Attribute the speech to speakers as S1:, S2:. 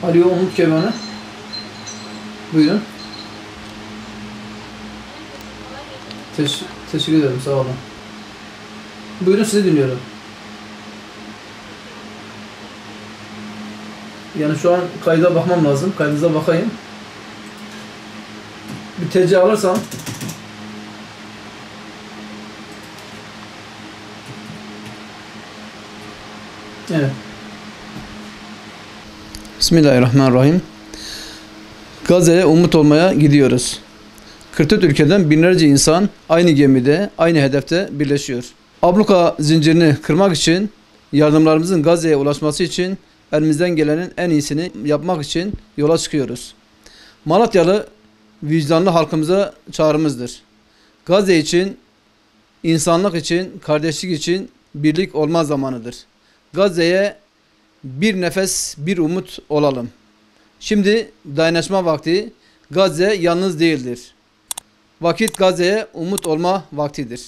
S1: Alo Umut Kemanı. Buyurun. Teşekkür ederim. Sağ olun. Buyurun, sizi dinliyorum. Yani şu an kayda bakmam lazım. Kaydınıza bakayım. Bir TC alırsam. Evet. Bismillahirrahmanirrahim. Gazze'ye umut olmaya gidiyoruz. 44 ülkeden binlerce insan aynı gemide, aynı hedefte birleşiyor. Abluka zincirini kırmak için, yardımlarımızın Gazze'ye ulaşması için elimizden gelenin en iyisini yapmak için yola çıkıyoruz. Malatyalı vicdanlı halkımıza çağrımızdır. Gazze için, insanlık için, kardeşlik için birlik olma zamanıdır. Gazze'ye bir nefes, bir umut olalım. Şimdi dayanışma vakti. Gazze yalnız değildir. Vakit Gazze'ye umut olma vaktidir.